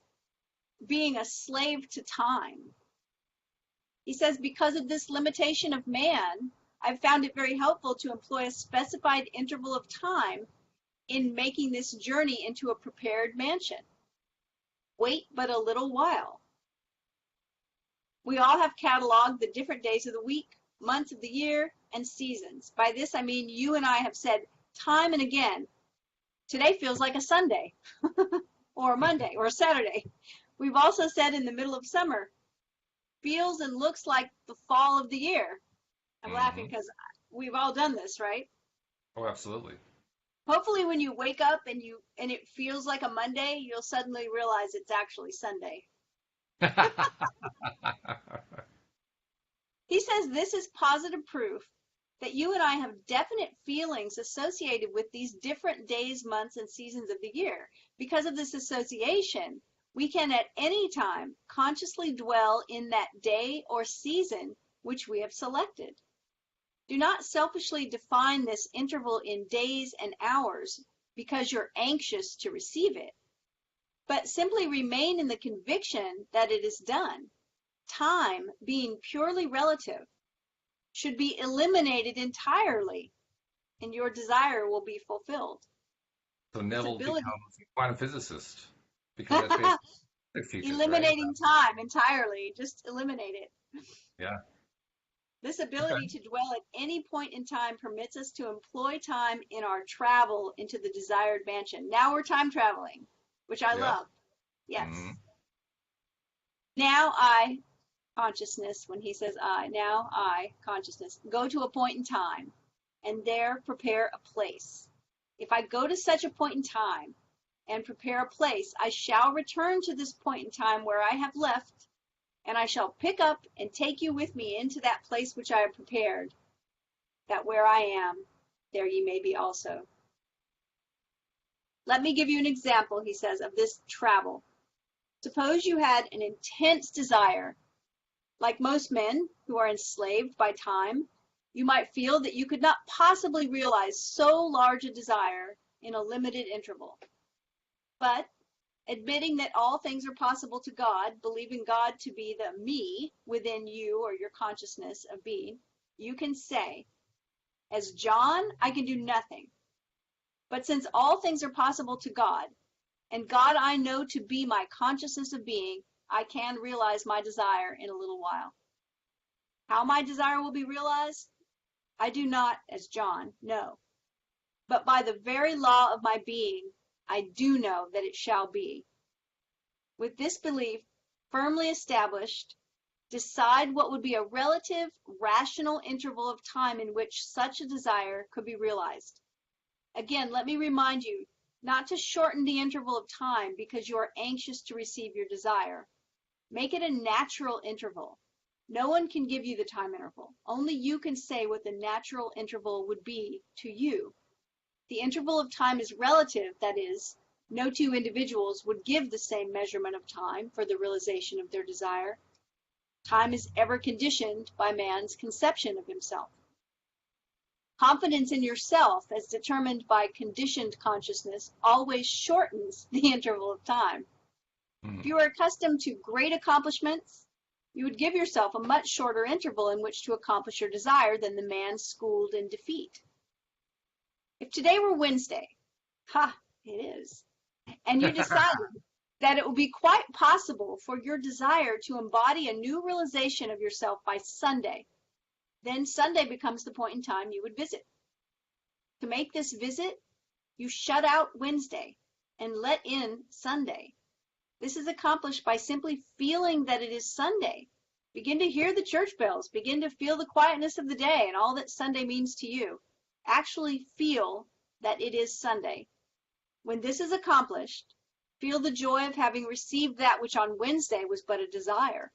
being a slave to time. He says, because of this limitation of man, I've found it very helpful to employ a specified interval of time in making this journey into a prepared mansion. Wait but a little while. We all have cataloged the different days of the week, months of the year, and seasons. By this, I mean you and I have said time and again, today feels like a Sunday, or a Monday, or a Saturday. We've also said in the middle of summer, feels and looks like the fall of the year. I'm laughing because we've all done this, right? Oh, absolutely. Hopefully when you wake up and it feels like a Monday, you'll suddenly realize it's actually Sunday. He says this is positive proof that you and I have definite feelings associated with these different days, months, and seasons of the year. Because of this association, we can at any time consciously dwell in that day or season which we have selected. Do not selfishly define this interval in days and hours because you're anxious to receive it, but simply remain in the conviction that it is done. Time, being purely relative, should be eliminated entirely, and your desire will be fulfilled. So Neville becomes a quantum physicist because that's basically eliminating time entirely, just eliminate it. Yeah. This ability to dwell at any point in time permits us to employ time in our travel into the desired mansion. Now we're time traveling, which I love. Yes. Mm-hmm. Now I, consciousness, when he says now I, consciousness, go to a point in time and there prepare a place. If I go to such a point in time and prepare a place, I shall return to this point in time where I have left, and I shall pick up and take you with me into that place which I have prepared, that where I am, there ye may be also. Let me give you an example, he says, of this travel. Suppose you had an intense desire. Like most men who are enslaved by time, you might feel that you could not possibly realize so large a desire in a limited interval. But admitting that all things are possible to God, believing God to be the me within you or your consciousness of being, you can say, as John, I can do nothing. But since all things are possible to God, and God I know to be my consciousness of being, I can realize my desire in a little while. How my desire will be realized, I do not, as John, know. But by the very law of my being, I do know that it shall be. With this belief firmly established, decide what would be a relative, rational interval of time in which such a desire could be realized. Again, let me remind you not to shorten the interval of time because you are anxious to receive your desire. Make it a natural interval. No one can give you the time interval. Only you can say what the natural interval would be to you. The interval of time is relative, that is, no two individuals would give the same measurement of time for the realization of their desire. Time is ever conditioned by man's conception of himself. Confidence in yourself, as determined by conditioned consciousness, always shortens the interval of time. If you are accustomed to great accomplishments, you would give yourself a much shorter interval in which to accomplish your desire than the man schooled in defeat. If today were Wednesday, it is, and you decided that it would be quite possible for your desire to embody a new realization of yourself by Sunday, then Sunday becomes the point in time you would visit. To make this visit, you shut out Wednesday and let in Sunday. This is accomplished by simply feeling that it is Sunday. Begin to hear the church bells. Begin to feel the quietness of the day and all that Sunday means to you. Actually feel that it is Sunday. When this is accomplished, feel the joy of having received that which on Wednesday was but a desire.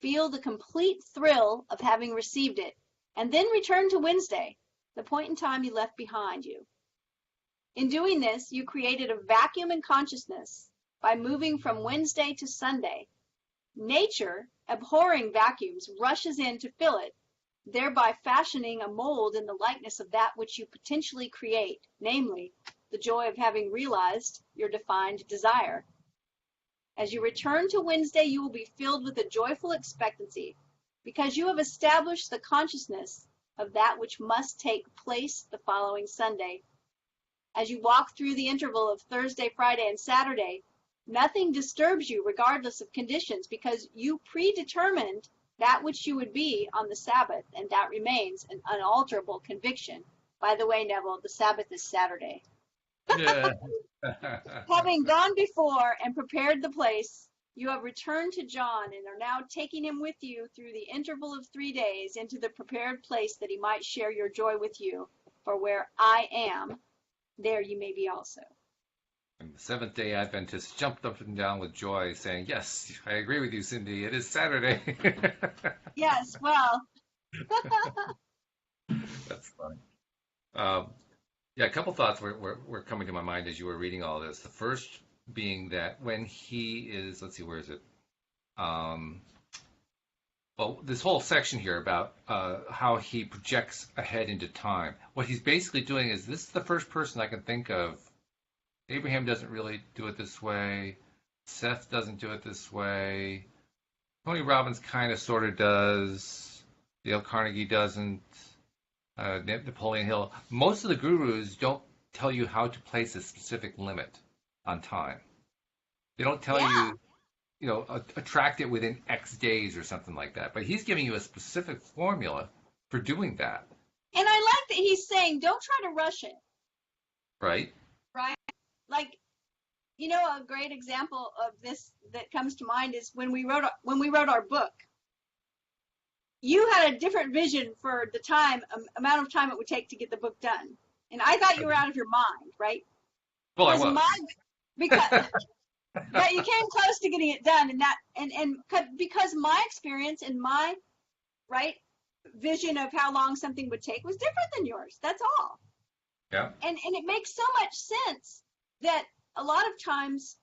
Feel the complete thrill of having received it, and then return to Wednesday, the point in time you left behind you. In doing this, you created a vacuum in consciousness by moving from Wednesday to Sunday. Nature, abhorring vacuums, rushes in to fill it, thereby fashioning a mold in the likeness of that which you potentially create, namely, the joy of having realized your defined desire. As you return to Wednesday, you will be filled with a joyful expectancy, because you have established the consciousness of that which must take place the following Sunday. As you walk through the interval of Thursday, Friday, and Saturday, nothing disturbs you regardless of conditions, because you predetermined that which you would be on the Sabbath, and that remains an unalterable conviction. By the way, Neville, the Sabbath is Saturday. Yeah. Having gone before and prepared the place, you have returned to John and are now taking him with you through the interval of 3 days into the prepared place that he might share your joy with you. For where I am, there you may be also. And the Seventh-day Adventists jumped up and down with joy, saying, "Yes, I agree with you, Cindy. It is Saturday." Yes, well. That's funny. Yeah, a couple thoughts were coming to my mind as you were reading all this. The first being that when he is, let's see, where is it? Well, this whole section here about how he projects ahead into time. What he's basically doing is, this is the first person I can think of. Abraham doesn't really do it this way. Seth doesn't do it this way. Tony Robbins kind of sort of does. Dale Carnegie doesn't. Napoleon Hill. Most of the gurus don't tell you how to place a specific limit on time. They don't tell you, attract it within X days or something like that. But he's giving you a specific formula for doing that. And I like that he's saying, don't try to rush it. Right? Right? Like, a great example of this that comes to mind is when we wrote our book. You had a different vision for the amount of time it would take to get the book done. And I thought you were out of your mind, right? Well, I was. But you came close to getting it done, and because my experience and my vision of how long something would take was different than yours. That's all. Yeah. And it makes so much sense that a lot of times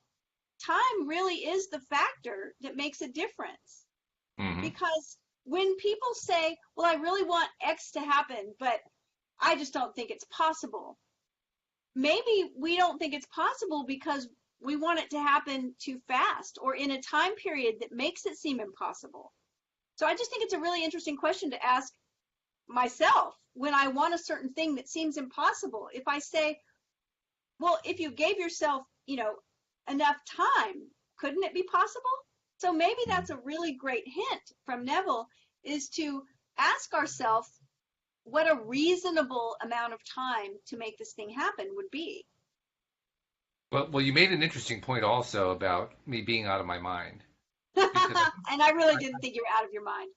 time really is the factor that makes a difference. Mm-hmm. Because when people say, well, I really want X to happen, but I just don't think it's possible. Maybe we don't think it's possible because we want it to happen too fast or in a time period that makes it seem impossible. So I just think it's a really interesting question to ask myself when I want a certain thing that seems impossible. If I say, well, if you gave yourself, enough time, couldn't it be possible? So maybe that's a really great hint from Neville, is to ask ourselves what a reasonable amount of time to make this thing happen would be. Well, you made an interesting point also about me being out of my mind. And I really didn't think you were out of your mind.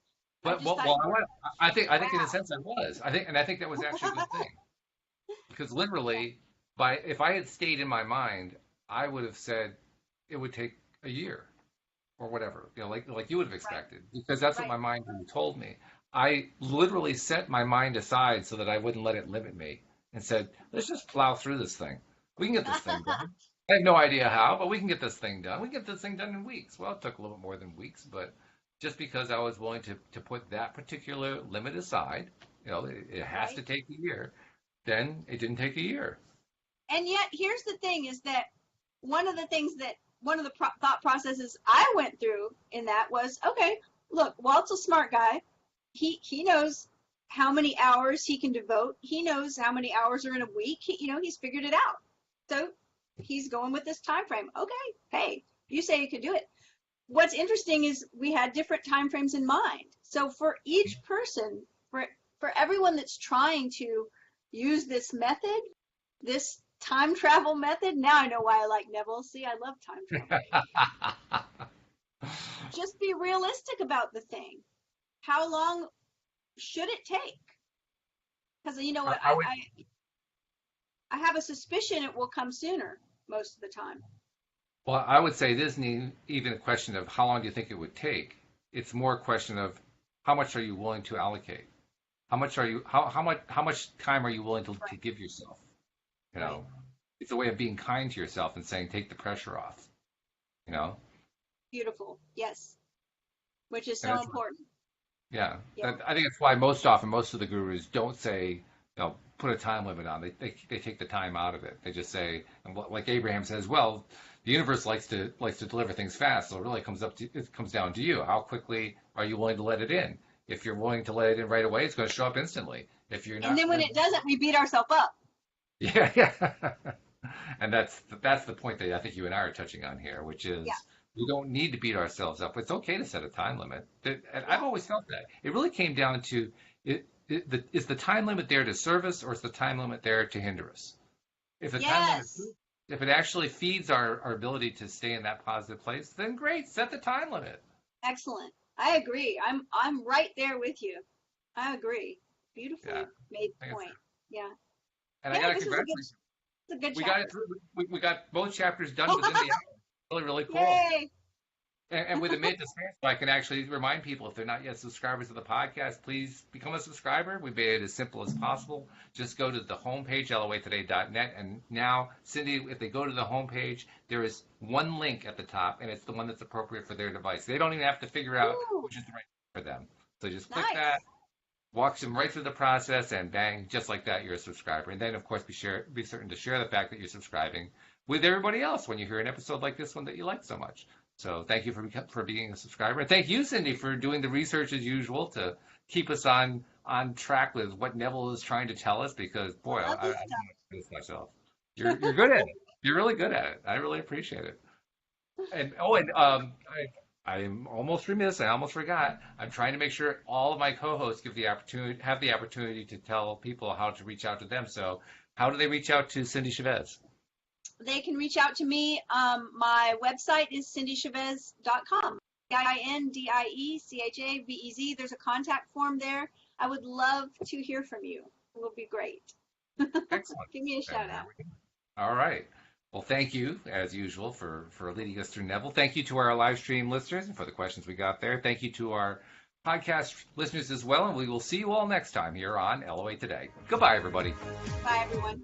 I think in a sense I was. I think that was actually a good thing. Because literally, if I had stayed in my mind, I would have said it would take a year or whatever, like you would have expected, because that's what my mind really told me. I literally set my mind aside so that I wouldn't let it limit me, and said, let's just plow through this thing. We can get this thing done. I have no idea how, but we can get this thing done. We can get this thing done in weeks. Well, it took a little bit more than weeks, but just because I was willing to put that particular limit aside, it has to take a year, then it didn't take a year. And yet, here's the thing, is that one of the thought processes I went through in that was, okay, look, Walt's a smart guy. He knows how many hours he can devote. He knows how many hours are in a week. He's figured it out. So he's going with this time frame. Okay, hey, you say you could do it. What's interesting is we had different time frames in mind. So for each person, for everyone that's trying to use this method, this time travel method, now I know why I like Neville. See, I love time travel. Just be realistic about the thing. How long should it take? Because you know what, I have a suspicion it will come sooner most of the time. Well, I would say this isn't even a question of how long do you think it would take. It's more a question of how much are you willing to allocate? How much time are you willing to give yourself? It's a way of being kind to yourself and saying, take the pressure off. Beautiful. Yes. Which is so important. Yeah. I think that's why most of the gurus don't say, put a time limit on. They take the time out of it. They just say, like Abraham says, well, the universe likes to deliver things fast, so it really comes down to you. How quickly are you willing to let it in? If you're willing to let it in right away, it's going to show up instantly. If you're not, and then when it doesn't, we beat ourselves up. Yeah. And that's the point that I think you and I are touching on here, which is we don't need to beat ourselves up. It's okay to set a time limit. And I've always felt that. It really came down to, is the time limit there to serve us, or is the time limit there to hinder us? If the time limit, if it actually feeds our ability to stay in that positive place, then great, set the time limit. Excellent. I agree. I'm right there with you. I agree. Beautifully made point. Yeah. And I got to congratulate you. It's a good we chapter. got it through. We got both chapters done within the hour. Really, really cool. Yay. And with a minute to spare, so I can actually remind people, if they're not yet subscribers to the podcast, please become a subscriber. We made it as simple as possible. Just go to the homepage, loatoday.net. And now, Cindy, if they go to the homepage, there is one link at the top, and it's the one that's appropriate for their device. They don't even have to figure out which is the right for them. So just click that, walks them right through the process, and bang, just like that, you're a subscriber. And then, of course, be certain to share the fact that you're subscribing with everybody else when you hear an episode like this one that you like so much. So thank you for being a subscriber. And thank you, Cindy, for doing the research as usual to keep us on track with what Neville is trying to tell us, because, boy, I don't know this myself. You're good at it. You're really good at it. I really appreciate it. And I'm almost remiss. I almost forgot. I'm trying to make sure all of my co-hosts have the opportunity to tell people how to reach out to them. So how do they reach out to Cindy Chavez? They can reach out to me. My website is cindychavez.com. INDIECHAVEZ. There's a contact form there. I would love to hear from you. It will be great. Excellent. Give me a shout out. All right. Well, thank you, as usual, for leading us through Neville. Thank you to our live stream listeners and for the questions we got there. Thank you to our podcast listeners as well, and we will see you all next time here on LOA Today. Goodbye, everybody. Bye, everyone.